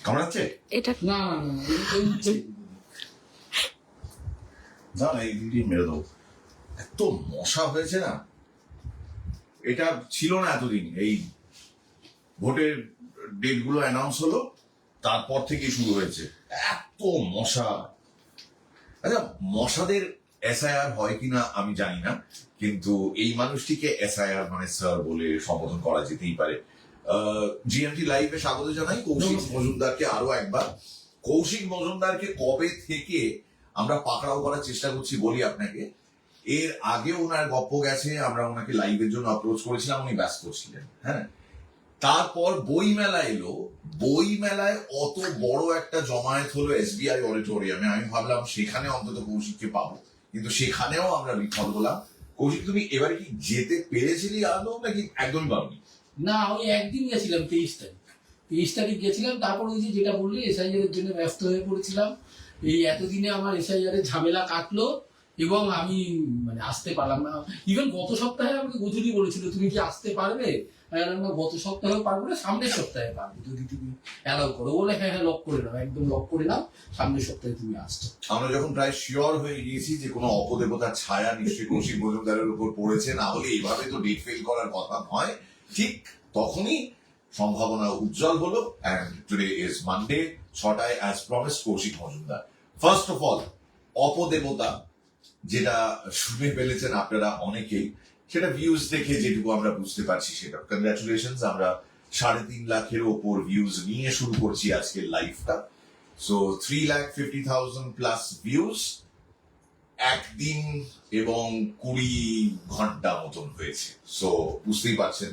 কামড়াচ্ছে? এটা না না না না না, এই দুটি মেরে দেবো। এত মশা হয়েছে না, এটা ছিল না এতদিন। এই ভোটের ডেট গুলো অ্যানাউন্স হলো, তারপর থেকে শুরু হয়েছে এত মশা। আচ্ছা, মশাদের এসআইআর হয় কিনা আমি জানি না, কিন্তু এই মানুষটিকে এসআইআর মানে স্যার বলে সম্বোধন করা যেতেই পারে। জিএমটি লাইভে স্বাগত জানাই কৌশিক মজুমদারকে আরো একবার। কৌশিক মজুমদারকে কবে থেকে আমরা পাকড়াও করার চেষ্টা করছি বলি আপনাকে। এর আগে ওনার গপ্প গেছে, আমরা ওনাকে লাইভের জন্য অ্যাপ্রোচ করেছিলাম, উনি ব্যস্ত ছিলেন। হ্যাঁ, তারপর বই মেলা এলো, বই মেলায় অত বড় একটা জমায়েত হলো এসবিআই অডিটোরিয়ামে। আমি ভাবলাম সেখানে অন্তত কৌশিককে পাবো, কিন্তু সেখানেও আমরা বিফল হলাম। কৌশিক, তুমি এবারে কি যেতে পেরেছিলি আদৌ নাকি একদমই পারোনি? না, ওই একদিন গেছিলাম 23 তারিখ গেছিলাম। তারপর ওই যে যেটা বললি এসআইআর এর জন্য ব্যস্ত হয়ে পড়েছিলাম। এই এতদিনে আমার এসআইআর এর ঝামেলা কাটলো এবং আমি মানে আসতে পারলাম না। ইভেন গত সপ্তাহে আমাকে গধূলি বলেছিল তুমি কি আসতে পারবে, আমরা গত সপ্তাহে পারবো না, সামনের সপ্তাহে পারবো যদি তুমি অ্যালাউ করো। বলে হ্যাঁ হ্যাঁ লক করে নাও, একদম লক করে নাও, সামনের সপ্তাহে তুমি আসছো। আমরা যখন প্রায় শিওর হয়ে গিয়েছি যে কোনো অপদেবতার ছায়া নিশ্চয়ই কৌশিক মজুমদারের উপর পড়েছে, না হলে এইভাবে তো ডেট ফেল করার কথা নয়, ঠিক তখনই সম্ভাবনা উজ্জ্বল হলো। অ্যান্ড টুডে ইজ মানডে, 6টায় as promised Kaushik Majumdar. First of all, অপদেবতা যেটা শুনে ফেলেছেন আপনারা অনেকেই, সেটা ভিউজ দেখে যেটুকু আমরা বুঝতে পারছি সেটা কংগ্রাচুলেশনস। আমরা 3.5 লাখের ওপর ভিউজ নিয়ে শুরু করছি আজকের লাইভটা। সো 3,50,000 প্লাস ভিউজ একদিন এবং 20 ঘন্টা মতন হয়েছে। সো বুঝতেই পারছেন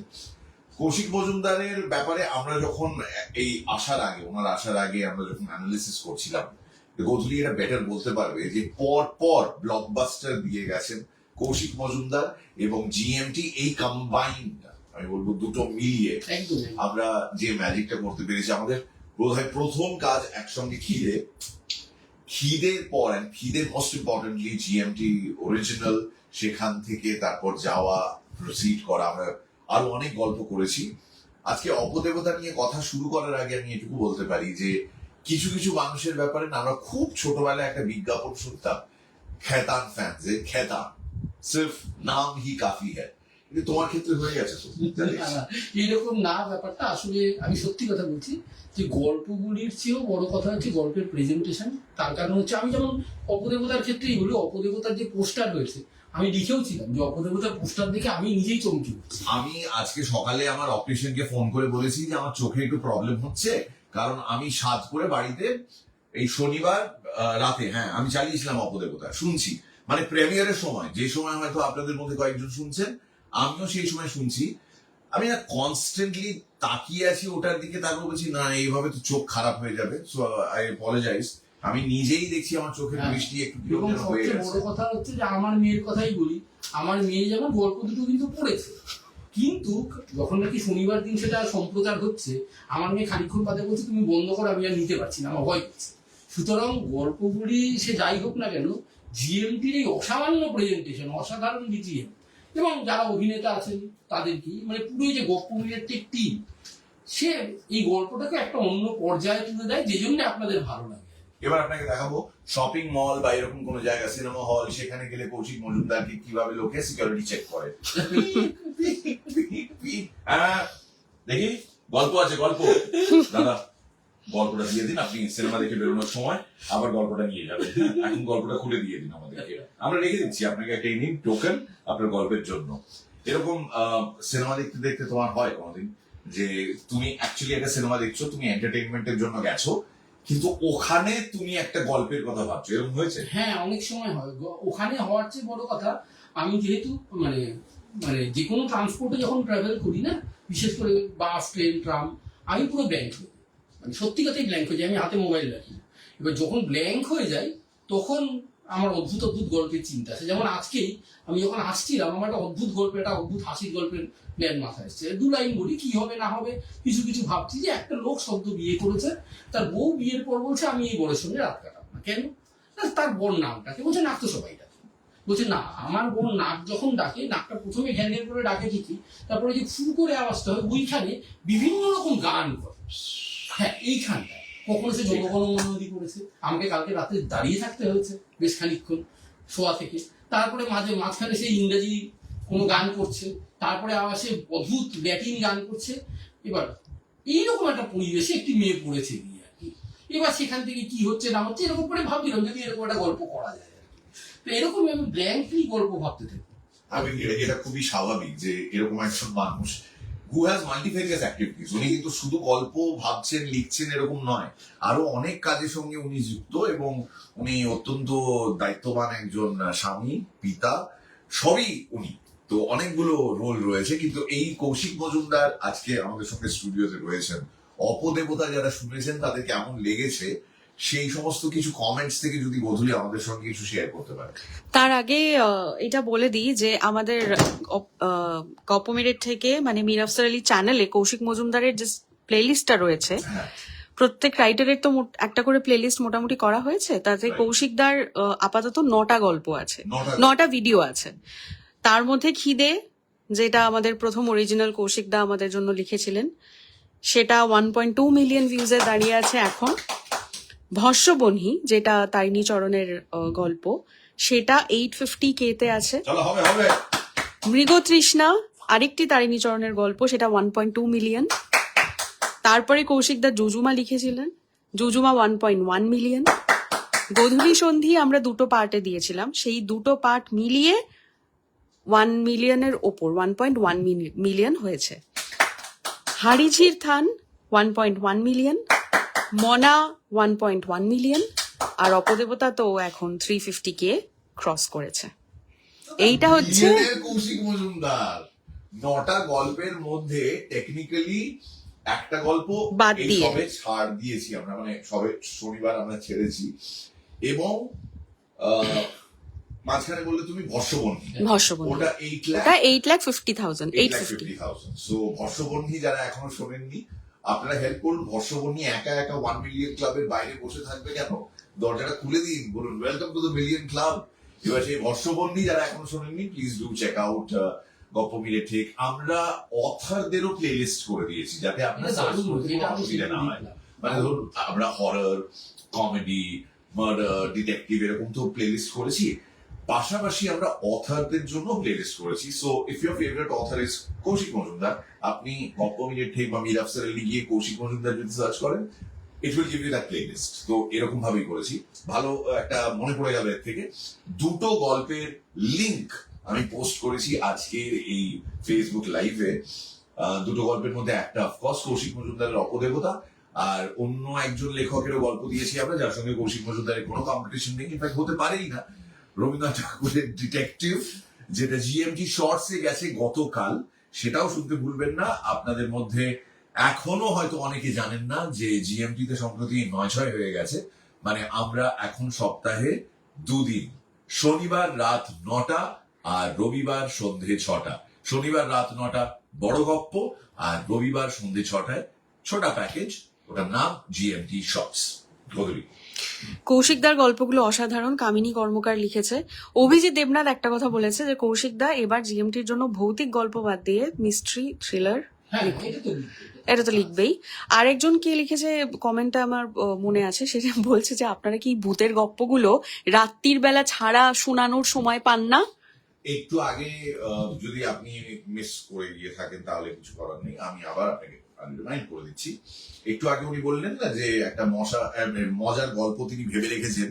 কৌশিক মজুমদারের ব্যাপারে আমরা যখন এই আসার আগে, ওনার আসার আগে আমরা যখন অ্যানালিসিস করছিলাম, গধূলি এটা বেটার বলতে পারবে যে পর পর ব্লকবাস্টার দিয়ে গেছেন কৌশিক মজুমদার এবং জিএমটি। এই কম্বাইন্ড, আমি বলবো দুটো মিলিয়ে আমরা যে ম্যাজিকটা করতে পেরেছি। আমাদের বোধহয় প্রথম কাজ একসঙ্গে খিদের পর, খিদে মোস্ট ইম্পর্টেন্টলি জিএমটি অরিজিনাল, সেখান থেকে তারপর যাওয়া, প্রসিড করা। আমরা আরো অনেক গল্প করেছি। আজকে অপদেবতা নিয়ে কথা শুরু করার আগে আমি এটুকু বলতে পারি যে কিছু কিছু মানুষের ব্যাপারে না আমরা খুব ছোটবেলায় একটা বিজ্ঞাপন শুনতাম, খেতান ফ্যান্স, খেতান সির্ফ নাম হি কাফি হ্যায়। কিন্তু তোমার ক্ষেত্রে হয়ে গেছে তো? এইরকম না, ব্যাপারটা আসলে আমি সত্যি কথা বলছি যে গল্পগুলির চেয়েও বড় কথা হচ্ছে গল্পের প্রেজেন্টেশন। তার কারণ হচ্ছে আমি যেমন অপদেবতার ক্ষেত্রেই বলি, অপদেবতার যে পোস্টার হয়েছে আমি লিখেও ছিলাম যে অপদেবতার পোস্টার দেখে আমি নিজেই চমকে উঠছি। আমি আজকে সকালে আমার অপটিশিয়ানকে ফোন করে বলেছি যে আমার চোখে একটু প্রবলেম হচ্ছে, কারণ আমি সাজ করে বাড়িতে এই শনিবার রাতে, হ্যাঁ আমি চালিয়েছিলাম অপদেবতা, শুনছি মানে প্রিমিয়ারের সময়, যে সময় হয়তো আপনাদের মধ্যে কয়েকজন শুনছেন, আমিও সেই সময় শুনছি। আমি না কনস্ট্যান্টলি তাকিয়ে আছি ওটার দিকে, তারপর বলছি না এইভাবে তো চোখ খারাপ হয়ে যাবে। So I apologise. আমি নিজেই দেখছি আমার চোখের দৃষ্টি একটু এবং সবচেয়ে বড় কথা হচ্ছে যে আমার মেয়ের কথাই বলি, আমার মেয়ে যেমন গল্প দুটো কিন্তু পড়েছে, কিন্তু যখন নাকি শনিবার দিন সেটা সম্প্রচার হচ্ছে, আমার মেয়ে খানিক্ষণ বাদে বলছে তুমি বন্ধ করো, আমি আর নিতে পারছি না, আমার ভয় করছে। সুতরাং গল্পগুলি সে যাই হোক না কেন, জিএমটির এই অসামান্য প্রেজেন্টেশন, অসাধারণ বিজিএম এবং যারা অভিনেতা আছেন তাদের কি মানে পুরো যে গল্পগুলির টিম, সে এই গল্পটাকে একটা অন্য পর্যায়ে তুলে দেয়, যে জন্য আপনাদের ভালো লাগে। এবার আপনাকে দেখাবো শপিং মল বা এরকম কোন জায়গা, সিনেমা হল, সেখানে গেলে কৌশিক মজুমদারকে কিভাবে লোকে সিকিউরিটি চেক করে। দেখি গল্প আছে, গল্প দাদা গল্পটা দিয়ে দিন, আপনি সিনেমা দেখে বেরোনোর সময় আবার গল্পটা নিয়ে যাবেন। এখন গল্পটা খুলে দিয়ে দিন আমাদেরকে, আমরা রেখে দিচ্ছি আপনাকে একটা ইউনিক টোকেন আপনার গল্পের জন্য। এরকম সিনেমা দেখতে দেখতে তোমার হয় কোনোদিন যে তুমি অ্যাকচুয়ালি একটা সিনেমা দেখছো, তুমি এন্টারটেইনমেন্টের জন্য গেছো, কিন্তু ওখানে তুমি একটা গল্পের কথা ভাবছো, এরকম হয়েছে? হ্যাঁ, অনেক সময় হয়। ওখানে হওয়ার চেয়ে বড় কথা, আমি যেহেতু মানে মানে যে কোনো ট্রান্সপোর্টে যখন ট্রাভেল করি না, বিশেষ করে বাস, ট্রেন, ট্রাম, আমি পুরো ব্ল্যাঙ্ক হয়ে যাই, মানে সত্যি কথাই ব্ল্যাঙ্ক হয়ে যায়। আমি হাতে মোবাইল রাখি না। এবার যখন ব্ল্যাঙ্ক হয়ে যায় তখন আমার অদ্ভুত অদ্ভুত গল্পের চিন্তা আসে। যেমন আজকেই আমি যখন আসছিলাম, আমার একটা অদ্ভুত গল্প, একটা অদ্ভুত হাসির গল্পের প্ল্যান মাথায় এসছে। 2 লাইন বলি, কি হবে না হবে কিছু কিছু ভাবছি যে একটা লোক সদ্য বিয়ে করেছে, তার বউ বিয়ের পর বলছে আমি এই বরের সঙ্গে রাত কাটাবো না। কেন? তার বর নামটাকে বলছে নাক তো সবাই ডাকে, বলছে না আমার বোন নাক যখন ডাকে, নাকটা প্রথমে ঘ্যান ঘ্যান করে ডাকে ঠিকই, তারপরে যে ফু করে আওয়াজটা হয় ওইখানে বিভিন্ন রকম গান করে। হ্যাঁ, এইখানটা কখনো সে জনগণমন নদী করেছে, আমাকে কালকে রাতে দাঁড়িয়ে থাকতে হয়েছে বেশ খানিকক্ষণ শোয়া থেকে। তারপরে মাঝখানে সে ইংরেজি কোনো গান করছে, তারপরে আবার সে অদ্ভুত ল্যাটিন গান করছে। এবার এইরকম একটা পরিবেশে একটি মেয়ে পড়েছে গিয়ে আর কি। এবার সেখান থেকে কি হচ্ছে না হচ্ছে এরকম করে ভাবছিলাম যদি এরকম একটা গল্প করা যায় আর কি। তো এরকম আমি ব্ল্যাঙ্কলি গল্প ভাবতে থাকি। এটা খুবই স্বাভাবিক যে এরকম একজন মানুষ হু হ্যাজ মাল্টিফেরিয়াস অ্যাক্টিভিটিস, উনি কিন্তু শুধু গল্প ভাবছেন লিখছেন এরকম নয়, আরো অনেক কাজের সঙ্গে উনি যুক্ত এবং উনি অত্যন্ত দায়িত্ববান একজন স্বামী, পিতা, সবই উনি। তো অনেকগুলো রোল রয়েছে, কিন্তু এই কৌশিক মজুমদার আজকে আমাদের সঙ্গে স্টুডিওতে রয়েছেন। অপদেবতা যারা শুনেছেন তাদের কেমন লেগেছে সেই সমস্ত কিছু কমেন্টস থেকে যদি গোধূলি আমাদের সঙ্গে কিছু শেয়ার করতে পারে। তার আগে এটা বলে দিই যে আমাদের গপ্পমিরেট থেকে মানে মীর আফসার আলী চ্যানেলে কৌশিক মজুমদারের যে প্লেলিস্টটা রয়েছে, হ্যাঁ, প্রত্যেক রাইটারের তো একটা করে প্লেলিস্ট মোটামুটি করা হয়েছে। তাতে Right. কৌশিকদার আপাতত 9টা গল্প আছে, নটা 9টা ভিডিও আছে। তার মধ্যে খিদে, যেটা আমাদের প্রথম অরিজিনাল কৌশিকদা আমাদের জন্য লিখেছিলেন, সেটা 1.2 মিলিয়ন ভিউজে দাঁড়িয়ে আছে এখন। ভস্যবহ্নি, যেটা তারিণী চরণের গল্প, সেটা 850K তে আছে। চলো হবে হবে। মৃগতৃষ্ণা, আরেকটি তারিণী চরণের গল্প, সেটা 1.2 মিলিয়ন। তারপরে কৌশিকদা জুজুমা লিখেছিলেন, জুজুমা 1.1 মিলিয়ন। গোধূলি সন্ধি আমরা 2টো পার্টে দিয়েছিলাম, সেই 2টো পার্ট মিলিয়ে 1 মিলিয়নের ওপর 1.1 মিলিয়ন হয়েছে। হাড়িঝির থান 1.1 মিলিয়ন, মনা 1.1 মিলিয়ন, আর অপদেবতা তো এখন 350K ক্রস করেছে। এইটা হচ্ছে মিলিয়নের কৌশিক মজুমদার। 9টা গল্পের মধ্যে টেকনিক্যালি একটা গল্প বাদ এই দিয়ে। সবে ছাড় দিয়েছি আমরা, মানে সবে শনিবার আমরা ছেড়েছি, এবং মাঝখানে বললে তুমি ভস্যবহ্নি, ভস্যবহ্নি, ওটা 8 লাখ, ওটা 8,50,000 850। 8,50,000। সো ভস্যবহ্নি যারা এখনো শোনেননি, আপনারা হেল্প করুন। ভস্যবহ্নি একা একা 1 মিলিয়ন ক্লাবের বাইরে বসে থাকবে কেন? দরজাটা খুলে দিন, বলুন welcome to the million club. এবার সেই ভস্যবহ্নি যারা এখনো শোনেননি, প্লিজ ডু চেক আউট গপ্পমিরে ঠিক। আমরা অথারদেরও প্লে লিস্ট করে দিয়েছি যাতে আপনার এটা দারুণ, এটা আমি অসুবিধা না হয়। দেখলাম। মানে ধরুন আমরা হরর, কমেডি, মার্ডার, ডিটেকটিভ এরকম তো প্লে লিস্ট করেছি, পাশাপাশি আমরা অথারদের জন্য প্লে লিস্ট করেছি। So if your favourite author is Kaushik Majumdar, আপনি গপ্পমিরে ঠিক বা মীর আফসার আলী গিয়ে কৌশিক মজুমদার যদি সার্চ করেন, it will give you that playlist. তো এরকম ভাবেই করেছি। ভালো একটা মনে পড়ে যাবে এর থেকে, 2টো গল্পের লিংক আমি পোস্ট করেছি আজকের এই ফেসবুক লাইভে। 2টো গল্পের মধ্যে একটা অফকোর্স কৌশিক মজুমদারের অপদেবতা, আর অন্য একজন লেখকেরও গল্প দিয়েছি আমরা, যার সঙ্গে কৌশিক মজুমদারের কোনো কম্পিটিশন নেই, ইনফ্যাক্ট হতে পারেই না, রবীন্দ্রনাথ ঠাকুরের ডিটেকটিভ, যেটা জিএমটি শর্টসে গেছে গতকাল। সেটাও শুনতে ভুলবেন না। আপনাদের মধ্যে এখনো হয়তো অনেকে জানেন না যে জিএমটি তে সম্প্রতি 9/6 হয়ে গেছে। মানে আমরা এখন সপ্তাহে 2 দিন, শনিবার রাত 9টা আর রবিবার সন্ধে 6টা। শনিবার রাত 9টা বড় গপ্প, আর রবিবার সন্ধে 6টায় ছোটা প্যাকেজ, ওটার নাম জিএমটি শর্টস। গোধূলি কৌশিকদার গল্পগুলো অসাধারণ, কামিনী কর্মকার লিখেছে। অভিজিৎ দেবনাথ একটা কথা বলেছে যে কৌশিকদা এবার জিএমটির জন্য ভৌতিক গল্প বাদ দিয়ে মিস্ট্রি, থ্রিলার হ্যাঁ, এটা তো এটা তো লিখবেই। আরেকজন কে লিখেছে কমেন্টটা আমার মনে আছে, সেটা বলছে যে আপনারা কি ভূতের গল্পগুলো রাত্রির বেলা ছাড়া শোনানোর সময় পান না? একটু আগে যদি আপনি মিস করে গিয়ে থাকেন তাহলে কিছু করার নেই, আমি আবার আপনাকে রিমাইন্ড করে দিচ্ছি। একটু আগে উনি বললেন না যে একটা মজার গল্প তিনি ভেবে রেখেছেন।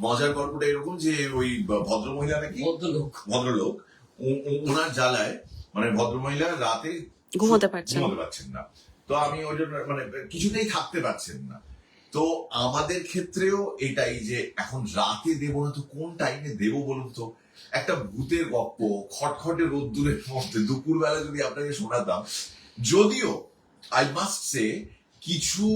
মজার গল্পটা এরকম যে ওই ভদ্রমহিলা নাকি ভদ্রলোক ওনার জ্বালায়, মানে ভদ্রমহিলা রাতে ঘুমোতে পারছেন না। তো আমি ওই জন্য মানে কিছুতেই থাকতে পারছেন না। তো আমাদের ক্ষেত্রেও এটাই যে এখন রাতে দেবো না তো কোন টাইমে দেবো বলুন তো? একটা ভূতের গল্প খটখটে রোদ্দুরের মধ্যে দুপুরবেলা যদি আপনাকে শোনাতাম, যদিও আই মাস্ট সে কিছু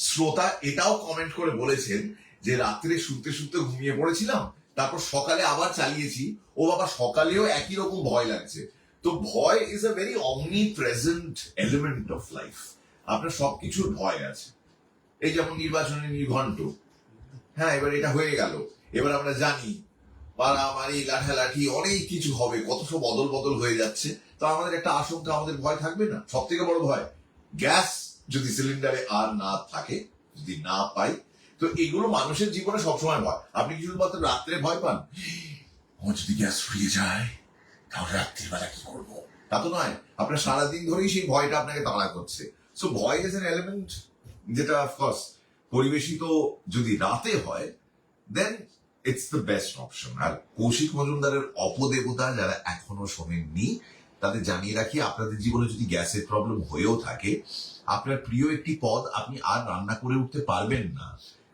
শ্রোতা এটাও কমেন্ট করে বলেছেন যে রাত্রে শুতে শুতে ঘুমিয়ে পড়েছিলাম, তারপর সকালে আবার চালিয়েছি, ও বাবা সকালেও একই রকম ভয় লাগছে। তো ভয় ইজ আ ভেরি অমনি প্রেজেন্ট এলিমেন্ট অফ লাইফ। আপনার সবকিছুর ভয় আছে। এই যেমন নির্বাচনী নির্ঘণ্ট, হ্যাঁ এবার এটা হয়ে গেল, এবার আমরা জানি মারামারি লাঠালাঠি অনেক কিছু হবে, কত সব বদল বদল হয়ে যাচ্ছে। তো আমাদের একটা আশঙ্কা, আমাদের ভয় থাকবে না? সব থেকে বড় ভয় গ্যাস যদি সিলিন্ডারে আর না থাকে, যদি না পাই, তো এগুলো মানুষের জীবনে সবসময় ভয়। আপনি কি শুধুমাত্র রাত্রে ভয় পান, আমার যদি গ্যাস ফুরিয়ে যায় তাহলে রাত্রিবেলা কি করবো, তা তো নয়। আপনার সারাদিন ধরেই সেই ভয়টা আপনাকে তাড়া করছে। সো ভয় ইজ এন এলিমেন্ট যেটা অফকোর্স পরিবেশিত যদি রাতে হয়, দেন ইটস দ্য বেস্ট অপশন। আর কৌশিক মজুমদারের অপদেবতা যারা এখনো শোনেননি, তাদের জানিয়ে রাখি, আপনাদের জীবনে যদি গ্যাসের প্রবলেম হয়েও থাকে, আপনার প্রিয় একটি পদ আপনি আর রান্না করে উঠতে পারবেন না,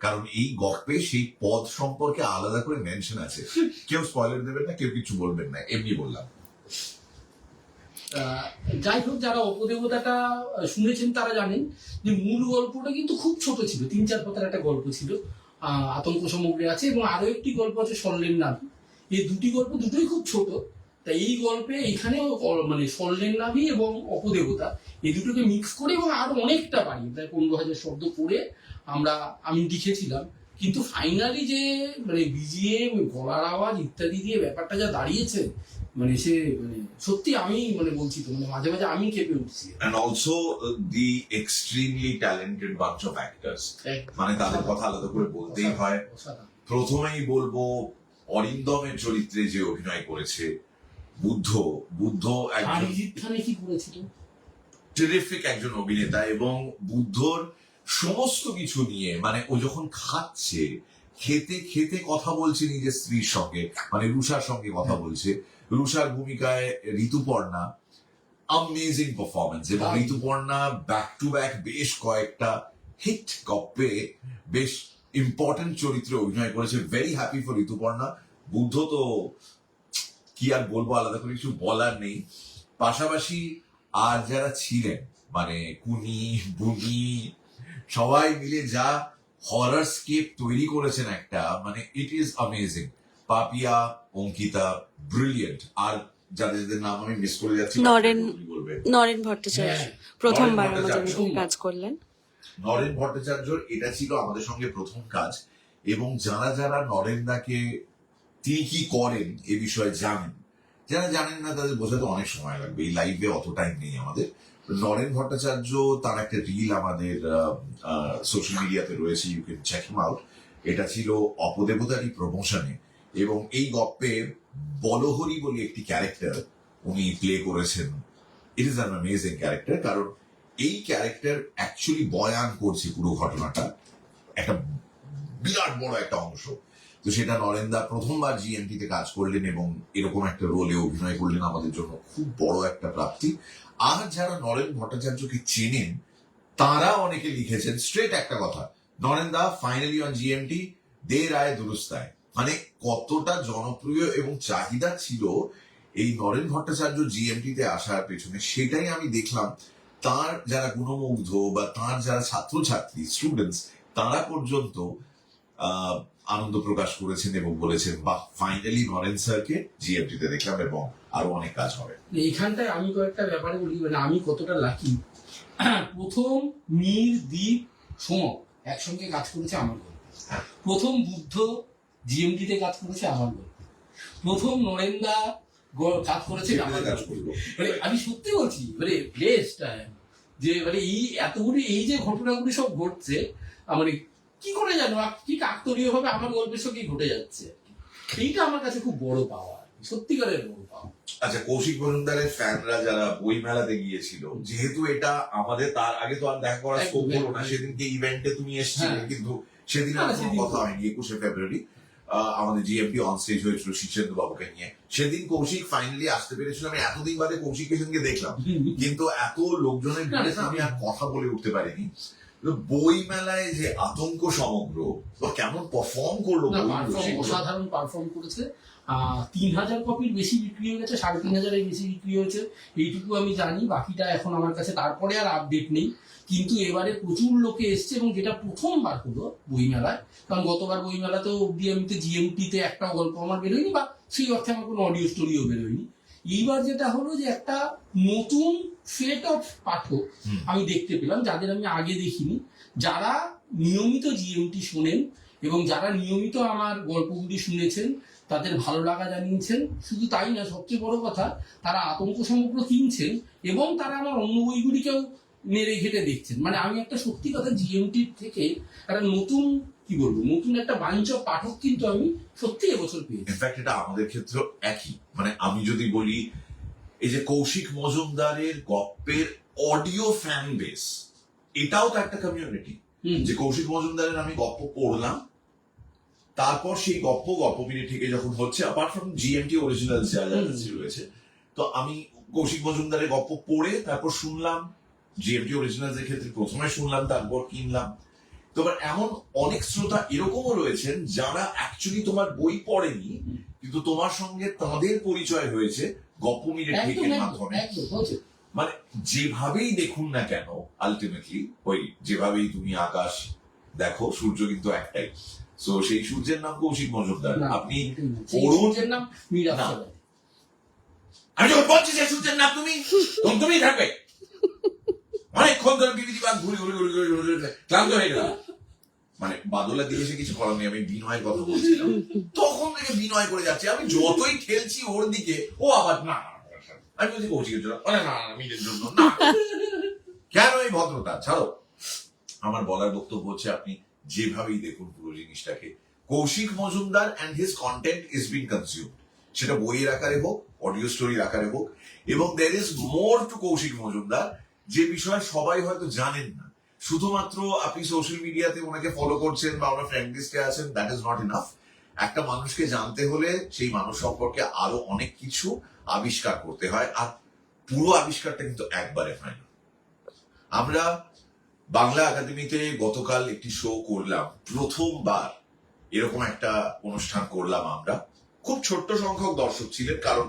কারণ এই গল্পে সেই পদ সম্পর্কে আলাদা করে মেনশন আছে। কেউ স্পয়লার দেবেন না, কেউ কিছু বলবেন না, এমনি বললাম। যাই হোক, যারা অপদেবতাটা শুনেছেন তারা জানেন যে মূল গল্পটা কিন্তু খুব ছোট ছিল, 3-4 পাতার একটা গল্প ছিল। আতঙ্ক সামগ্রী আছে এবং আরো একটি গল্প আছে স্বর্ণের নাভি। এই দুটি গল্প দুটোই খুব ছোট। তাই এই গল্পে এখানেও মানে স্বর্ণের নাভি এবং অপদেবতা এই দুটোকে মিক্স করে এবং আরো অনেকটা বাড়ি প্রায় 15,000 শব্দ করে আমি লিখেছিলাম। কিন্তু ফাইনালি যে মানে বিজিএম, গলার আওয়াজ ইত্যাদি দিয়ে ব্যাপারটা যা দাঁড়িয়েছে, মানে সে মানে সত্যি আমি মানে বলছি তো, মানে মাঝে মাঝে আমি কেঁপে উঠছি। And also the extremely talented bunch of actors, মানে তাদের কথা আলাদা করে বলতেই হয়। প্রথমেই বলবো অরিন্দমের চরিত্রে যে অভিনয় করেছে বুদ্ধ একজন কি করেছিল, টেরিফিক একজন অভিনেতা। এবং বুদ্ধর সমস্ত কিছু নিয়ে, মানে ও যখন খাচ্ছে, খেতে খেতে কথা বলছে নিজের স্ত্রীর সঙ্গে, মানে রুষার সঙ্গে কথা বলছে। রুষার ভূমিকায় ঋতুপর্ণা, অ্যামেজিং পারফরমেন্স। এবং ঋতুপর্ণা ব্যাক টু ব্যাক বেশ কয়েকটা হিট গপ্পে বেশ ইম্পর্টেন্ট চরিত্রে অভিনয় করেছে। Very happy for Rituparna. Buddha তো কি আর বলবো, আলাদা করে কিছু বলার নেই। পাশাপাশি আর যারা ছিলেন, মানে কুনি, বুনি, সবাই মিলে যা হরর স্কেপ তৈরি করেছেন একটা, মানে it is amazing. Papiya, Ankita, brilliant. আর যাদের নাম আমি মিস করে যাচ্ছি, নরেন ভট্টাচার্য প্রথমবার আমাদের সঙ্গে কাজ করলেন। নরেন ভট্টাচার্যর এটা ছিল আমাদের সঙ্গে প্রথম কাজ। এবং যারা যারা নরেনদাকে তিনি কি করেন এ বিষয়ে জানেন, যারা জানেন না তাদের বোঝাতে অনেক সময় লাগবে, এই লাইভে অত টাইম নেই আমাদের। নরেন ভট্টাচার্য, তার একটা রিল আমাদের সোশ্যাল মিডিয়াতে রয়েছে, you can check him out. এটা ছিল অপদেবতারই প্রমোশনে। এবং এই গপ্পে বলহরি বলে একটি ক্যারেক্টার উনি প্লে করেছেন। It is an amazing character, কারণ এই ক্যারেক্টার অ্যাকচুয়ালি বয়ান করছে পুরো ঘটনাটা, একটা বিরাট বড় একটা অংশ। তো সেটা নরেন্দা প্রথমবার জিএমটিতে কাজ করলেন এবং এরকম একটা রোলে অভিনয় করলেন, আমাদের জন্য খুব বড় একটা প্রাপ্তি। আর যারা নরেন ভট্টাচার্যকে চেনেন তারা অনেকে লিখেছেন স্ট্রেট একটা কথা, নরেন্দা ফাইনালি অন জিএমটি, দের আয় দুরুস্তায়। মানে কতটা জনপ্রিয় এবং চাহিদা ছিল এই নরেন ভট্টাচার্য জিএমটিতে আসার পেছনে, সেটাই আমি দেখলাম। তার যারা গুণমুগ্ধ বা তার যারা ছাত্রছাত্রী, স্টুডেন্টস, তারা পর্যন্ত আনন্দ প্রকাশ করেছেন এবং বলেছেন, বাহ, ফাইনালি নরেন স্যারকে জিএমটিতে দেখলাম এবং আরো অনেক কাজ হবে। এইখানটায় আমি কয়েকটা ব্যাপারে বলি, মানে আমি কতটা লাকি। প্রথম মীর, দ্বীপ, সোম একসঙ্গে কাজ করেছে আমার গল্পে। প্রথম বুদ্ধ জিএমটিতে কাজ করেছে আমার গল্পে। প্রথম নরেন্দা কাজ করেছে আমার গল্পে। মানে আমি সত্যি বলছি, মানে ব্লেসড যে মানে এই এতগুলি এই যে ঘটনাগুলি সব ঘটছে, মানে কি করে জানো, কি কাকতালীয় ভাবে আমার গল্পের সঙ্গে ঘটে যাচ্ছে, এইটা আমার কাছে খুব বড় পাওয়া, সত্যিকারের বড় পাওয়া। আচ্ছা, কৌশিক মজুমদারের ফ্যানরা যারা বই মেলাতে গিয়েছিল, যেহেতু এটা আমাদের তার আগে তো আর দেখা করার স্কোপ হলো না, সেদিনকে ইভেন্টে তুমি এসেছিলে, কিন্তু সেদিন আর কোনো কথা হয়নি। 21শে ফেব্রুয়ারি আমাদের জিএমপি অন স্টেজ হয়েছিল শীর্ষেন্দু বাবুকে নিয়ে। সেদিন কৌশিক ফাইনালি আসতে পেরেছিল। আমি এতদিন বাদে কৌশিককে সেদিনকে দেখলাম, কিন্তু এত লোকজনের ভিড়ে আমি আর কথা বলে উঠতে পারিনি। বই মেলায় যে আতঙ্ক সমগ্র, কেমন পারফর্ম করলো, অসাধারণ পারফর্ম করেছে। 3,000 কপির বেশি বিক্রি হয়ে গেছে, 3,500-এর বেশি বিক্রি হয়েছে, এইটুকু আমি জানি। বাকিটা এখন আমার কাছে তারপরে আর আপডেট নেই। কিন্তু এবারে প্রচুর লোকে এসছে এবং যেটা প্রথমবার হলো বইমেলায়, কারণ গতবার বইমেলাতেও অব্দি আমি তো জিএমটিতে একটা গল্প আমার বেরোয়নি, বা সেই অর্থে আমার কোনো অডিও স্টোরিও বেরোয়নি। এইবার যেটা হলো যে একটা নতুন সেট অফ পাঠক আমি দেখতে পেলাম, যাদের আমি আগে দেখিনি, যারা নিয়মিত জিএমটি শোনেন এবং যারা নিয়মিত আমার গল্পগুলি শুনেছেন, তাদের ভালো লাগা জানিয়েছেন। শুধু তাই না, সবচেয়ে বড় কথা, তারা আতঙ্ক সমগ্র কিনছেন এবং তারা আমার অন্য বইগুলিকেও নেড়ে ঘেটে দেখছেন। মানে আমি একটা সত্যি কথা জিএমটির থেকে একটা নতুন কি বলবো, নতুন একটা বাঞ্চ পাঠক কিন্তু আমি সত্যি এবছর পেয়েছি। ইনফ্যাক্ট এটা আমাদের ক্ষেত্রেও একই। মানে আমি যদি বলি, এই যে কৌশিক মজুমদারের গপ্পের অডিও ফ্যান বেস, এটাও তো একটা কমিউনিটি। যে কৌশিক মজুমদারের আমি গপ্প পড়লাম, তারপর সেই গপ্প মিনিট থেকে যখন হচ্ছে, অ্যাপার্ট ফ্রম জিএমটি অরিজিনাল যা যা রয়েছে, তো আমি কৌশিক মজুমদারের গপ্প পড়ে তারপর শুনলাম, জিএমটি অরিজিনাল এর ক্ষেত্রে প্রথমে শুনলাম তারপর কিনলাম। তো এবার এমন অনেক শ্রোতা এরকমও রয়েছেন যারা অ্যাকচুয়ালি তোমার বই পড়েনি, কিন্তু তোমার সঙ্গে তাদের পরিচয় হয়েছে গপ্প মিনিট থেকে মাধ্যমে। মানে যেভাবেই দেখুন না কেন, আলটিমেটলি ওই যেভাবেই তুমি আকাশ দেখো, সূর্য কিন্তু একটাই। সো সেই সূর্যের নাম কৌশিক মজুমদার। আপনি পড়ুন, নাম মীরা না। সবাই। আমি যখন বলছি সেই সূর্যের নাম তুমিই থাকবে। অনেকক্ষণ ধরে বিবিধি বাদ ঘুরে ঘুরে ঘুরে ঘুরে ঘুরে ঘুরে ক্লান্ত হয়ে গেলাম। মানে বাদলের দিকে সে কিছু করার নেই, আমি বিনয়ের কথা বলছিলাম, তখন থেকে বিনয় করে যাচ্ছে। আমি যতই ঠেলছি ওর দিকে, ও আবার না, আমি বলছি কৌশিকের জন্য, না মিলের জন্য না। কেন এই ভদ্রতা? ছাড়ো। আমার বলার বক্তব্য হচ্ছে, আপনি যেভাবেই দেখুন পুরো জিনিসটাকে, Kaushik Majumdar and his content is being consumed, সেটা বইয়ের আকারে হোক, অডিও স্টোরির আকারে হোক। এবং there is more to Kaushik Majumdar, যে বিষয়ে সবাই হয়তো জানেন না। শুধুমাত্র আপনি সোশ্যাল মিডিয়াতে ওনাকে ফলো করছেন বা ওনার ফ্রেন্ড লিস্টে আছেন, দ্যাট ইজ নট ইনাফ। একটা মানুষকে জানতে হলে সেই মানুষ সম্পর্কে আরো অনেক কিছু আবিষ্কার করতে হয়, আর পুরো আবিষ্কারটা কিন্তু একবারে হয় না। আমরা বাংলা একাডেমিতে গতকাল একটি শো করলাম, প্রথমবার এরকম একটা অনুষ্ঠান করলাম আমরা। খুব ছোট্ট সংখ্যক দর্শক ছিলেন, কারণ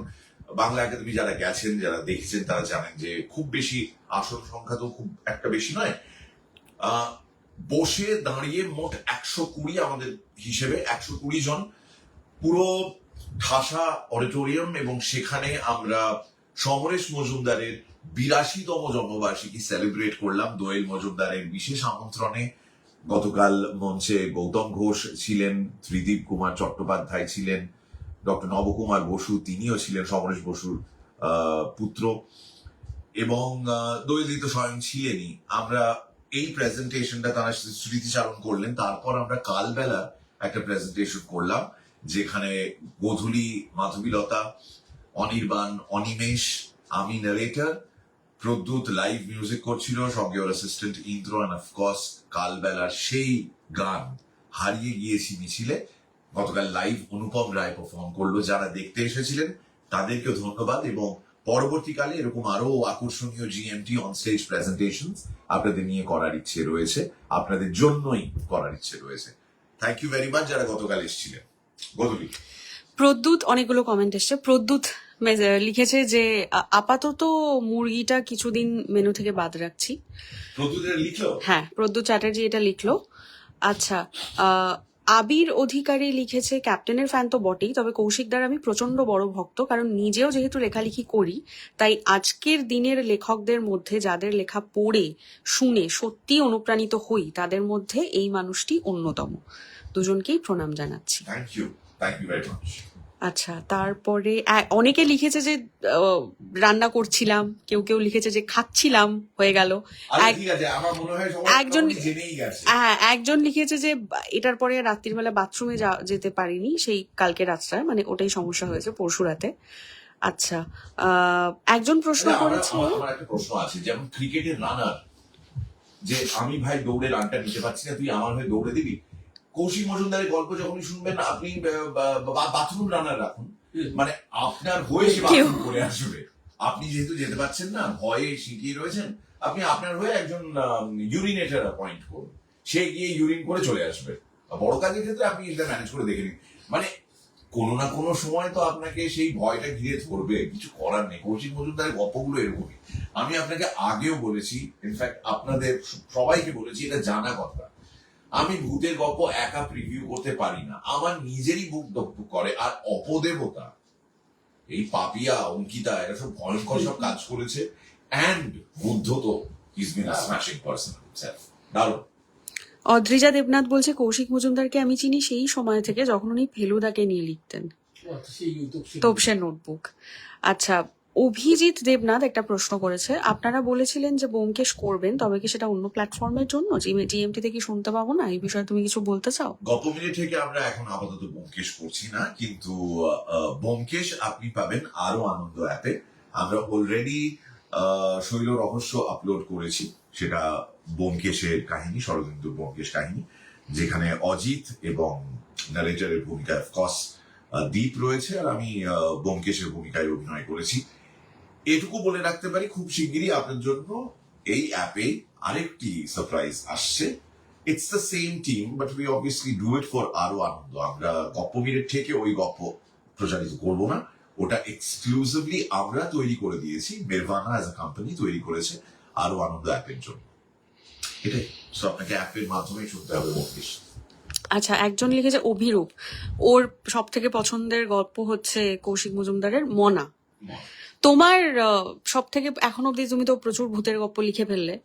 বাংলা একাডেমি যারা গেছেন, যারা দেখছেন, তারা জানেন যে খুব বেশি আসন সংখ্যা তো খুব একটা বেশি নয়। বসে দাঁড়িয়ে মোট 120, আমাদের হিসেবে 120 জন, পুরো ঠাসা অডিটোরিয়াম। এবং সেখানে আমরা সমরেশ মজুমদারের 82তম জন্মবার্ষিকী সেলিব্রেট করলাম দোয়েল মজুমদারের বিশেষ আমন্ত্রণে। গতকাল মঞ্চে গৌতম ঘোষ ছিলেন, ত্রিদীপ কুমার চট্টোপাধ্যায় ছিলেন, ডক্টর নবকুমার বসু, তিনিও ছিলেন সমরেশ বসুর পুত্র, এবং দোয়েলই তো স্বয়ং ছিলেনই। আমরা এই প্রেজেন্টেশনটা তারা স্মৃতিচারণ করলেন। তারপর আমরা কালবেলা একটা প্রেজেন্টেশন করলাম, যেখানে গোধূলি মাধবীলতা, অনির্বাণ, অনিমেষ, আমি নারেটর, প্রদ্যুৎ লাইভ মিউজিক করছিল, সঙ্গে ওর অ্যাসিস্ট্যান্ট ইন্দ্র, এন্ড অফকোর্স কালবেলার সেই গান হারিয়ে গিয়েছি মিছিলে গতকাল লাইভ অনুপম রায় পারফর্ম করলো। যারা দেখতে এসেছিলেন তাদেরকেও ধন্যবাদ, এবং পরবর্তীকালে এরকম আরো আকর্ষণীয় জিএমটি অন স্টেজ প্রেজেন্টেশন আপনাদের নিয়ে করার ইচ্ছে রয়েছে, আপনাদের জন্যই করার ইচ্ছে রয়েছে। থ্যাংক ইউ ভেরি মাচ যারা গতকাল এসেছিলেন। গতকাল প্রদ্যুৎ অনেকগুলো কমেন্ট এসছে। প্রদ্যুৎ লিখেছে যে আপাতত মুরগিটা কিছুদিন মেনু থেকে বাদ রাখছি। প্রদ্যুৎ লিখলো? হ্যাঁ, প্রদ্যুৎ চ্যাটার্জি এটা লিখলো। আচ্ছা, আবির অধিকারী লিখেছে, ক্যাপ্টেনের ফ্যান তো বটেই, তবে কৌশিকদার আমি প্রচন্ড বড় ভক্ত, কারণ নিজেও যেহেতু লেখালেখি করি, তাই আজকের দিনের লেখকদের মধ্যে যাদের লেখা পড়ে শুনে সত্যি অনুপ্রাণিত হই, তাদের মধ্যে এই মানুষটি অন্যতম। দুজনকেই প্রণাম জানাচ্ছি। Thank you very much. আচ্ছা, তারপরে অনেকে লিখেছে যে রান্না করছিলাম, কেউ কেউ লিখেছে যে খাচ্ছিলাম, হয়ে গেল। একজন লিখেছে যে এটার পরে রাত্রির বেলা বাথরুমে যেতে পারিনি, সেই কালকে রাতটা, মানে ওটাই সমস্যা হয়েছে পরশু রাতে। আচ্ছা, একজন প্রশ্ন করেছে, আমার একটা প্রশ্ন আছে, যেমন ক্রিকেটের রানার, যে আমি ভাই দৌড়ে রানটা নিতে পারছি না, তুই আমার হয়ে দৌড়ে দিবি। কৌশিক মজুমদারের গল্প যখনই শুনবেন, আপনি বাথরুম রানার রাখুন, মানে আপনার হয়ে সে বাথরুম করে আসবে। আপনি যেহেতু যেতে পারছেন না, ভয়ে সিটিয়ে রয়েছেন, আপনি আপনার হয়ে একজন ইউরিনেটর অ্যাপয়েন্ট করুন, সে গিয়ে ইউরিন করে চলে আসবে। বড় কাজের ক্ষেত্রে আপনি এটা ম্যানেজ করে দেখে নিন। মানে কোনো না কোনো সময় তো আপনাকে সেই ভয়টা ঘিরে ধরবে, কিছু করার নেই। কৌশিক মজুমদারের গল্পগুলো এরকমই। আমি আপনাকে আগেও বলেছি, ইনফ্যাক্ট আপনাদের সবাইকে বলেছি, এটা জানা কথা, আমি ভূতের গল্প একা প্রিভিউ করতে পারি না, আমার নিজেরই বুক ধকধক করে। আর অপদেবতা, এই পাপিয়া, অঙ্কিতা, এরা সব ভয়ঙ্কর সব কাজ করেছে। অ্যান্ড বুদ্ধ তো is bin a smashing person himself. দারুণ। অদ্রিজা দেবনাথ বলছে, কৌশিক মজুমদারকে আমি চিনি সেই সময় থেকে যখন উনি ফেলুদাকে নিয়ে লিখতেন, তোপসে নোটবুক। আচ্ছা, অভিজিৎ দেবনাথ একটা প্রশ্ন করেছে, আপনারা বলেছিলেন যে ব্যোমকেশ করবেন, তবে কি সেটা অন্য প্ল্যাটফর্মের জন্য, জিএমটিতে কি শুনতে পাবো না? এই বিষয়ে তুমি কিছু বলতে চাও? গল্প মিনিট থেকে আমরা এখন আপাতত ব্যোমকেশ করছি না, কিন্তু ব্যোমকেশ আপনি পাবেন আরো আনন্দ অ্যাপে। আমরা অলরেডি শৈল রহস্য আপলোড করেছি, সেটা ব্যোমকেশের কাহিনী, শরদিন্দুর ব্যোমকেশ কাহিনী, যেখানে অজিত এবং নারেটরের ভূমিকায় অফকোর্স দীপ রয়েছে, আর আমি ব্যোমকেশের ভূমিকায় অভিনয় করেছি। এটুকু বলে রাখতে পারি, খুব শিগগিরই আপনার জন্য এই অ্যাপে আরেকটি সারপ্রাইজ আসছে। It's the same team, but we obviously do it for আরো আনন্দ। আমরা গপ্প মিনিট থেকে ওই গপ্প প্রচারিত করব না, ওটা এক্সক্লুসিভলি আমরা তৈরি করে দিয়েছি। নির্ভানা অ্যাজ এ কোম্পানি তৈরি করেছে আরো আনন্দ অ্যাপের জন্য। এটাই, সো আপনাকে অ্যাপের মাধ্যমেই শুনতে হবে ব্যোমকেশ। আচ্ছা, একজন লিখেছে অভিরূপ, ওর সব থেকে পছন্দের গল্প হচ্ছে কৌশিক মজুমদারের মনা। তোমার সব থেকে এখনো অব্দি, তুমি তো প্রচুর ভূতের গল্প লিখে ফেললে,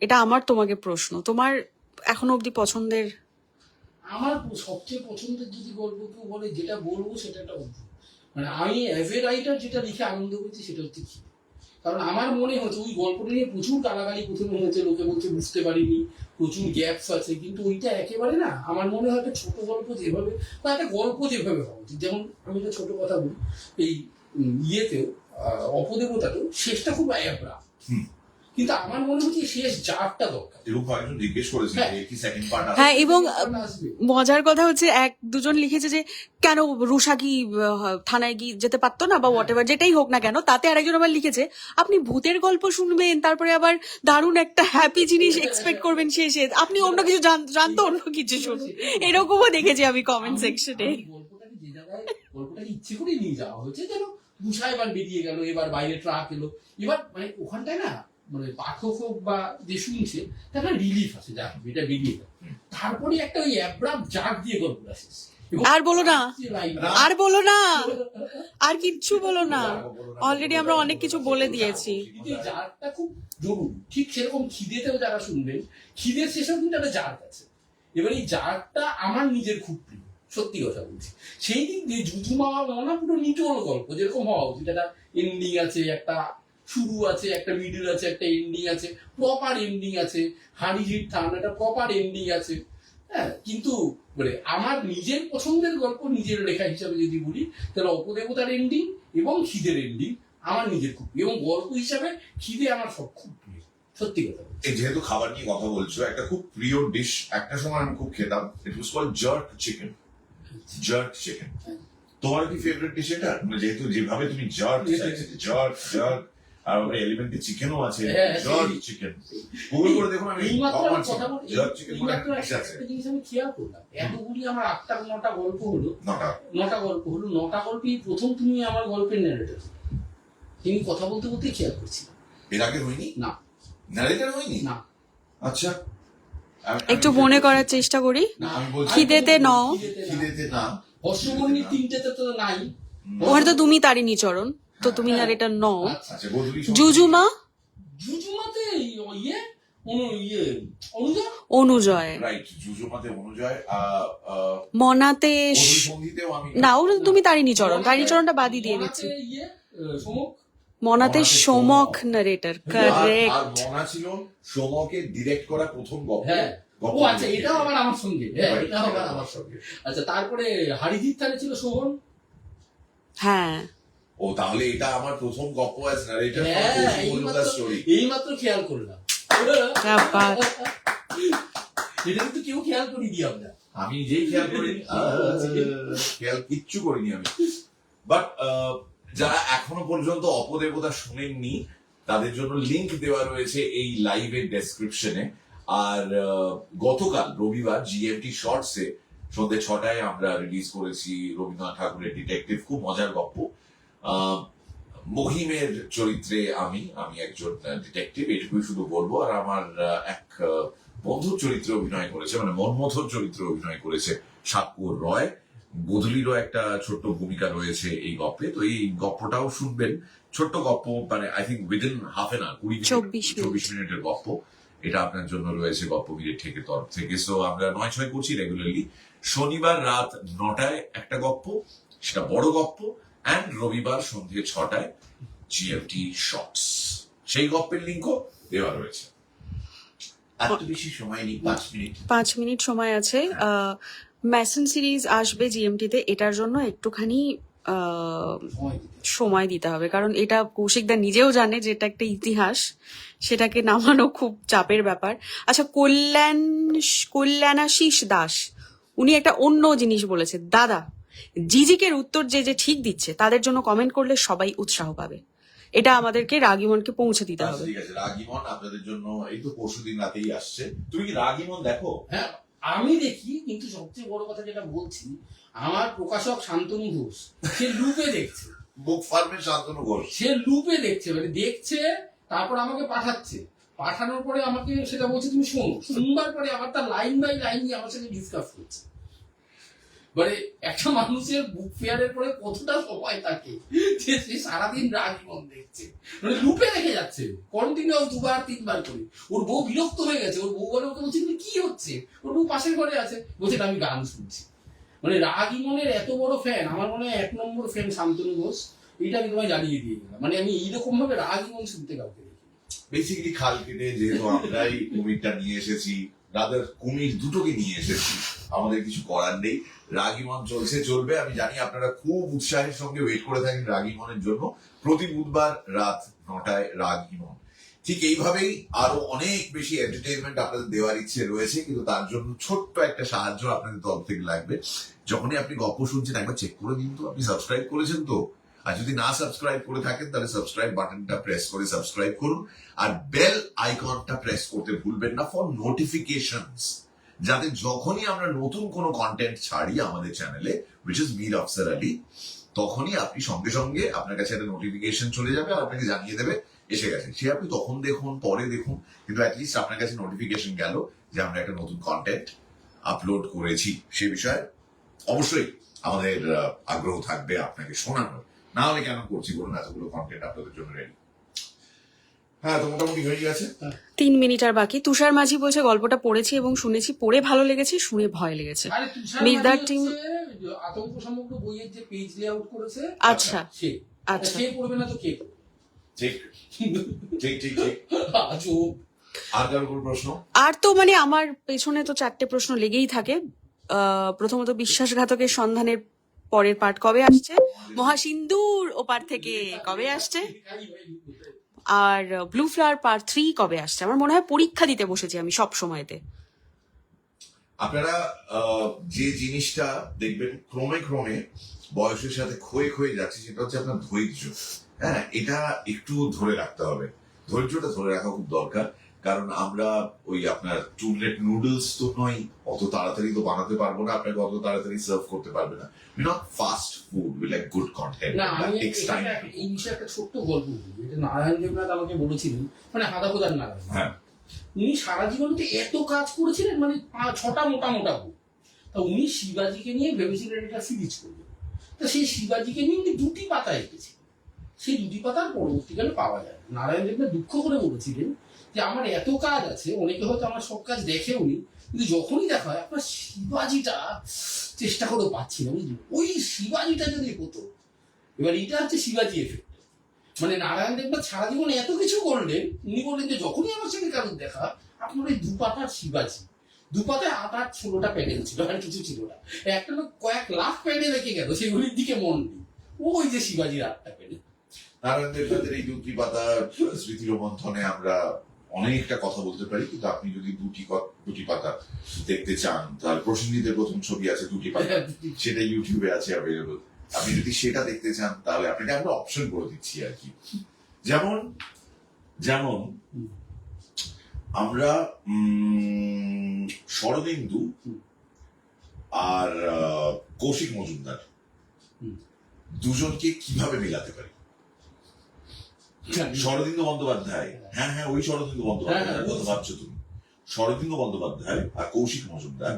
এটা আমার তোমাকে প্রশ্ন, তোমার এখনো অব্দি পছন্দের? আমার সবচেয়ে পছন্দের যদি গল্প কেউ বলে, যেটা বলবো সেটা একটা অদ্ভুত, মানে আমি অ্যাজ এ রাইটার যেটা লিখে আনন্দ পেয়েছি সেটা হচ্ছে খিদে। কারণ আমার মনে হচ্ছে ওই গল্পটা নিয়ে প্রচুর গালাগালি প্রথমে হয়েছে, লোকে বলছে বুঝতে পারিনি, প্রচুর গ্যাপস আছে, কিন্তু ওইটা একেবারে না, আমার মনে হয় একটা ছোট গল্প যেভাবে, বা একটা গল্প যেভাবে হওয়া উচিত। যেমন আমি একটা ছোট কথা বলি, এই ইয়েতেও অপদেবতাতেও শেষটা খুব অ্যাবরা, কিন্তু আমার মনে হচ্ছে শেষ জাগটা দরকার। এরকম কয়েকজন জিজ্ঞেস করেছেন যে কি সেকেন্ড পার্ট হ্যাঁ, এবং আসবে। মজার কথা হচ্ছে এক দুজন লিখেছে যে কেন রুষা কি থানায় গিয়ে যেতে পারতো না, বা হোয়াট এভার, যেটাই হোক না কেন। তাতে আরেকজন আবার লিখেছে আপনি ভূতের গল্প শুনবেন, তারপরে আবার দারুণ একটা হ্যাপি জিনিস এক্সপেক্ট করবেন শেষে, আপনি অন্য কিছু জানতো, অন্য কিছু শুনুন। এরকমও দেখেছি আমি কমেন্ট সেকশনে। গল্পটাকে যে জায়গায় গল্পটাকে ইচ্ছে করে নিয়ে যাওয়া হয়েছে, যেন রুষা এবার বেরিয়ে গেল, এবার বাইরে ট্রাক এলো, এবার মানে ওখানটায় না, মানে পাঠক হোক বা যে শুনছে তার রিলিফ আছে, যা এটা বেরিয়ে গেল, তারপরে একটা ওই অ্যাব্রাম জাগ দিয়ে গল্পটা শেষ। আর বলো না, আর বলো না, আর কিচ্ছু বলো না, অলরেডি আমরা অনেক কিছু বলে দিয়েছি। কিন্তু এই জাগটা খুব জরুরি, ঠিক সেরকম খিদেতেও যারা শুনবেন, খিদের শেষেও কিন্তু একটা জাগ আছে। এবার এই জাগটা আমার নিজের খুব প্রিয়, সত্যি কথা বলছি। সেই দিক দিয়ে জুজুমা মনা পুরো নিটোল গল্প যেরকম হওয়া উচিত, একটা এন্ডিং আছে, একটা শুরু আছে, একটা মিডল আছে, একটা এন্ডিং আছে, প্রপার এন্ডিং আছে। হানিজির থান একটা প্রপার এন্ডিং আছে, হ্যাঁ। কিন্তু মানে আমার নিজের পছন্দের গল্প নিজের লেখা হিসাবে যদি বলি, তাহলে অপদেবতার এন্ডিং এবং খিদের এন্ডিং আমার নিজের খুব প্রিয়, এবং গল্প হিসাবে খিদে আমার সব খুব প্রিয়, সত্যি কথা। এই যেহেতু খাবার নিয়ে কথা বলছো, একটা খুব প্রিয় ডিশ একটা সময় আমি খুব খেতাম, it was called jerk chicken. Jerk chicken তোমার কি ফেভারিট ডিশ এটা? মানে যেহেতু যেভাবে তুমি জার্ক জার্ক জার্ক, আর এলিমেন্টে চিকেনও আছে, জার্ক চিকেন গুগল করে দেখুন। আমি এইমাত্র আমি কথা বলি, জার্ক চিকেন মানে এইমাত্র একটা জিনিস আমি খেয়াল করলাম, এতগুলি আমার 8টা-9টা গল্প হলো, 9টা গল্প হলো, 9টা গল্পই প্রথম তুমি আমার গল্পের ন্যারেটর, তুমি কথা বলতে বলতে খেয়াল করছি। এর আগে হয়নি? না, নারেটর হয়নি? না। আচ্ছা, একটু মনে করার চেষ্টা করি। আমি বলছি খিদেতে নও, খিদেতে না, হর্ষবর্ণী 3টেতে তো নাই। ওখানে তো তুমি তারিণী চরণ, তো তুমি আর এটা নও। আচ্ছা গোধূলি জুজুমা, জুজুমাতে অনুজয়, অনুজয়, রাইট, জুজুমাতে অনুজয়, মনাতে গোধূলি সন্ধিতেও আমি না, ওটা তুমি তারিণী চরণ, তারিণী চরণটা বাদই দিয়ে দিচ্ছি। সমক, মনাতে সোমক নারেটর, কারেক্ট। আর মনা ছিল সোমকে ডিরেক্ট করা প্রথম গল্প। হ্যাঁ, গল্প ও আচ্ছা, এটাও আবার আমার সঙ্গে, হ্যাঁ, এটাও আবার আমার সঙ্গে। আচ্ছা, তারপরে হারিজিৎ থানে ছিল শোভন। হ্যাঁ, ও তাহলে এটা আমার প্রথম গল্প অ্যাজ নারেটর ফর হ্যাঁ, কৌশিক মজুমদার স্টোরি। এইমাত্র খেয়াল করলাম, क्या बात। এটা কিন্তু কেউ খেয়াল করিনি আমরা। আমি নিজেই খেয়াল করিনি, খেয়াল কিচ্ছু করিনি আমি। বাট যারা এখনো পর্যন্ত অপদেবতা শুনেননি, তাদের জন্য লিংক দেওয়া রয়েছে এই লাইভের ডেসক্রিপশনে। আর গতকাল রবিবার জিএমটি শর্টসে সন্ধ্যে 6টায় আমরা রিলিজ করেছি রবীন্দ্রনাথ ঠাকুরের ডিটেকটিভ, খুব মজার গল্প। মহিমের চরিত্রে আমি একজন ডিটেকটিভ, এটুকুই শুধু বলবো। আর আমার এক বন্ধুর চরিত্রে অভিনয় করেছে, মানে মনমথর চরিত্রে অভিনয় করেছে সাতপুর রয়। গোধূলিরও একটা ছোট্ট ভূমিকা রয়েছে এই গল্পে। তো এই গল্পটাও শুনবেন, ছোট্ট গল্প, মানে I think within half an hour, 24 মিনিটের গল্প। এটা আপনার জন্য রয়েছে গল্প মিনিট থেকে তরফ থেকে। সো আমরা 9-6 করছি রেগুলারলি। শনিবার রাত 9টায় একটা গল্প, সেটা বড় গল্প, অ্যান্ড রবিবার সন্ধ্যে 6টায় জিএফটি শর্টস, সেই গল্পের লিঙ্কও দেওয়া রয়েছে। এত বেশি সময় নেই, 5 মিনিট। 5 মিনিট সময় আছে। ম্যাসন সিরিজ আসবে জিএমটিতে, এটার জন্য একটুখানি সময় দিতে হবে, কারণ এটা কৌশিকদা নিজেও জানে যে এটা একটা ইতিহাস, সেটাকে নামানো খুব চাপের ব্যাপার। আচ্ছা, কল্যাণাশিস দাস উনি একটা অন্য জিনিস বলেছে, দাদা জিজিকের উত্তর যে যে ঠিক দিচ্ছে তাদের জন্য কমেন্ট করলে সবাই উৎসাহ পাবে, এটা আমাদেরকে রাগিমনকে পৌঁছে দিতে আচ্ছা, হবে। ঠিক আছে, রাগিমন আপনাদের জন্য এই তো পরশুদিন রাতেই আসছে। তুমি কি রাগিমন দেখো? হ্যাঁ, আমি দেখি, কিন্তু সবচেয়ে বড় কথা যেটা বলছি, আমার প্রকাশক শান্তনু ঘোষ সে লুপে দেখছে, বুক ফার্মের শান্তনু ঘোষ। সে লুপে দেখছে, মানে দেখছে, তারপর আমাকে পাঠাচ্ছে, পাঠানোর পরে আমাকে সেটা বলছে তুমি শোনো, শুনবার পরে আবার তার লাইন বাই লাইন নিয়ে আমার সাথে ডিসকাস করছে। মানে একটা মানুষের বুক ফেয়ারের পরে কতটা সময় থাকে যে সে সারাদিন রাগিমন দেখছে, মানে লুপে দেখে যাচ্ছে কন্টিনিউয়াস 2-3 বার করে। ওর বউ বিরক্ত হয়ে গেছে, ওর বউ বলে ওকে বলছে কি হচ্ছে, ওর বউ পাশের ঘরে আছে, বলছে আমি গান শুনছি। মানে রাগিমনের এত বড় ফ্যান, আমার মনে হয় 1 নম্বর ফ্যান শান্তনু ঘোষ, এটা আমি তোমায় জানিয়ে দিয়ে গেলাম। মানে আমি এইরকম ভাবে রাগিমন শুনতে কাউকে দেখি। বেসিক্যালি খাল কেটে যেহেতু আমরাই কুমিরটা নিয়ে এসেছি, রাদার কুমির দুটোকে নিয়ে এসেছি, আমাদের কিছু করার নেই। রাগিমন চলছে, চলবে। আমি জানি আপনারা খুব উৎসাহের সঙ্গে ওয়েট করে থাকেন রাগিমনের জন্য। প্রতি বুধবার রাত 9টায় রাগিমন। ঠিক এইভাবেই আরো অনেক বেশি এন্টারটেইনমেন্ট আপনাদের দেওয়ার ইচ্ছে রয়েছে, কিন্তু তার জন্য ছোট্ট একটা সাহায্য আপনাদের তরফ থেকে লাগবে। যখনই আপনি গল্প শুনছেন একবার চেক করে দিন তো আপনি সাবস্ক্রাইব করেছেন তো। আর যদি না সাবস্ক্রাইব করে থাকেন তাহলে সাবস্ক্রাইব বাটনটা প্রেস করে সাবস্ক্রাইব করুন, আর বেল আইকনটা প্রেস করতে ভুলবেন না ফর নোটিফিকেশনস, যাতে যখনই আমরা নতুন কোনো কন্টেন্ট ছাড়ি আমাদের চ্যানেলে, উইচ ইজ মীর আফসার আলী, তখনই আপনি সঙ্গে সঙ্গে আপনার কাছে একটা নোটিফিকেশন চলে যাবে আর আপনাকে জানিয়ে দেবে এসে গেছে। সে আপনি তখন দেখুন, পরে দেখুন, কিন্তু অ্যাটলিস্ট আপনার কাছে নোটিফিকেশন গেল যে আমরা একটা নতুন কন্টেন্ট আপলোড করেছি। সে বিষয়ে অবশ্যই আমাদের আগ্রহ থাকবে আপনাকে শোনানোর। না হলে কেন করছি বলুন, এতগুলো কন্টেন্ট আপনাদের জন্য রেডি। হ্যাঁ, তো মোটামুটি হয়ে গেছে। 3 মিনিট আর বাকি। তুষার মাঝি বলছে গল্পটা পড়েছি এবং শুনেছি, পড়ে ভালো লেগেছে, শুনে ভয় লেগেছে। আরে তুষার মির্দার মাঝি টিম হচ্ছে আতঙ্ক সমগ্র বইয়ের যে পেজ লেআউট করেছে, আচ্ছা সে আচ্ছা সে পড়বে না তো কে পড়বে? ঠিক ঠিক ঠিক ঠিক। আজব। আর কারো কোনো প্রশ্ন? আর তো মানে আমার পেছনে তো 4টে প্রশ্ন লেগেই থাকে। প্রথমত বিশ্বাসঘাতকের সন্ধানের পরের পার্ট কবে আসছে, মহাসিন্দুর ওপার থেকে কবে আসছে, আর ব্লু ফ্লাওয়ার পার্ট 3 কবে আসছে। আমার মনে হয় পরীক্ষা দিতে বসেছি আমি সব সময়তে। আপনারা যে জিনিসটা দেখবেন ক্রমে ক্রমে বয়সের সাথে ক্ষয়ে ক্ষয়ে যাচ্ছে, সেটা হচ্ছে আপনার ধৈর্য। হ্যাঁ, এটা একটু ধরে রাখতে হবে, ধৈর্যটা ধরে রাখা খুব দরকার। কারণ আমরা ওই আপনার টুনলেট নুডলস তো নয়, অত তাড়াতাড়ি তো বানাতে পারবো না, আপনাকে অত তাড়াতাড়ি সার্ভ করতে পারবে না। We not fast food, we like good content, না, দ্যাট আমি টেকস টাইম। এই বিষয়ে একটা ছোট্ট গল্প বলি। এটা নারায়ণ দেবনাথ আমাকে বলেছিলেন, মানে হাদাফোদার নারায়ণ। হ্যাঁ, উনি সারা জীবনতে এত কাজ করেছিলেন, মানে 6টা মোটা মোটা বই। তা উনি শিবাজিকে নিয়ে ভেবেছিলেন একটা সিরিজ করবেন। তা সেই শিবাজিকে নিয়ে উনি 2টি পাতা এঁকেছিলেন। সেই 2টি পাতার পরবর্তীকালে পাওয়া যায়। নারায়ণ দেবনাথ দুঃখ করে বলেছিলেন যে আমার এত কাজ আছে, অনেকে হয়তো আমার সব কাজ দেখেওনি, কিন্তু যখনই দেখা হয় আপনার শিবাজিটা চেষ্টা করেও পাচ্ছি না, বুঝলি, ওই শিবাজিটা যদি হতো। এবার এটা হচ্ছে শিবাজি এফেক্ট। মানে নারায়ণ দেবনাথ সারা জীবন এত কিছু করলেন, উনি বললেন যে যখনই আমার সঙ্গে কারোর দেখা, আপনার ওই 2 পাতার শিবাজি, 2 পাতায় 8 16টা প্যানেল ছিল, আর কিছু ছিল না। একটা লোক কয়েক লাখ প্যানেল রেখে গেল, সেগুলির দিকে মন নেই। ওই যে শিবাজির 8টা প্যানেল। নারায়ণ দেবনাথের এই 2টি পাতার স্মৃতি রোমন্থনে আমরা অনেকটা কথা বলতে পারি, কিন্তু আপনি যদি 2টি পাতা দেখতে চান তাহলে প্রসেনজিতের প্রথম ছবি আছে 2টি পাতা, সেটা ইউটিউবে আছে অ্যাভেলেবল। আপনি যদি সেটা দেখতে চান তাহলে আপনাকে আমরা অপশন করে দিচ্ছি আর কি। যেমন যেমন আমরা শরদিন্দু আর কৌশিক মজুমদার দুজনকে কিভাবে মেলাতে পারি। শরদিন্দু বন্দ্যোপাধ্যায়, হ্যাঁ হ্যাঁ ওই শরদিন্দু বন্দ্যোপাধ্যায় কথা ভাবছো তুমি। শরদিন্দু বন্দ্যোপাধ্যায় আর কৌশিক মজুমদার,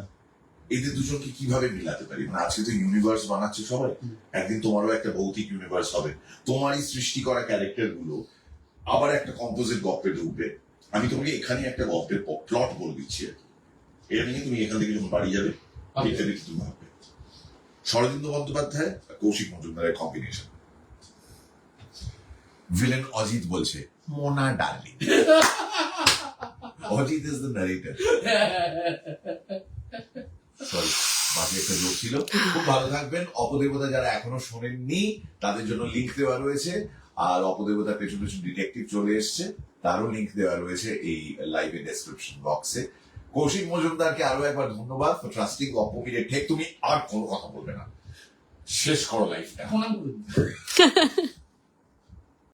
এদের দুজনকে কিভাবে মিলাতে পারি। মানে আজকে তো ইউনিভার্স বানাচ্ছে সবাই, একদিন তোমারও একটা ভৌতিক ইউনিভার্স হবে, তোমারই সৃষ্টি করা ক্যারেক্টার গুলো আবার একটা কম্পোজিট গল্পে ঢুকবে। আমি তোমাকে এখানে একটা গল্পের প্লট বলে দিচ্ছি আর কি, এটা নিয়ে তুমি এখান থেকে যখন বাড়ি যাবে এটা দেখে তুমি ভাববে শরদিন্দু বন্দ্যোপাধ্যায় আর কৌশিক মজুমদারের কম্বিনেশন। ভিলেন অজিত বলছে Mona darling. Ajit is the narrator. Sorry, বাকি একটা যোগ ছিল। খুব ভালো থাকবেন। অপদেবতা যারা এখনো শোনেননি তাদের জন্য লিঙ্ক দেওয়া রয়েছে, আর অপদেবতার পেছন পেছন ডিটেকটিভ চলে এসছে, তারও লিঙ্ক দেওয়া রয়েছে এই লাইভের ডেসক্রিপশন বক্সে। কৌশিক মজুমদারকে আরো একবার ধন্যবাদ ফর ট্রাস্টিং অপমিরে ঠেক। তুমি আর কোনো কথা বলবে না, শেষ করো লাইফটা। প্রণাম করুন।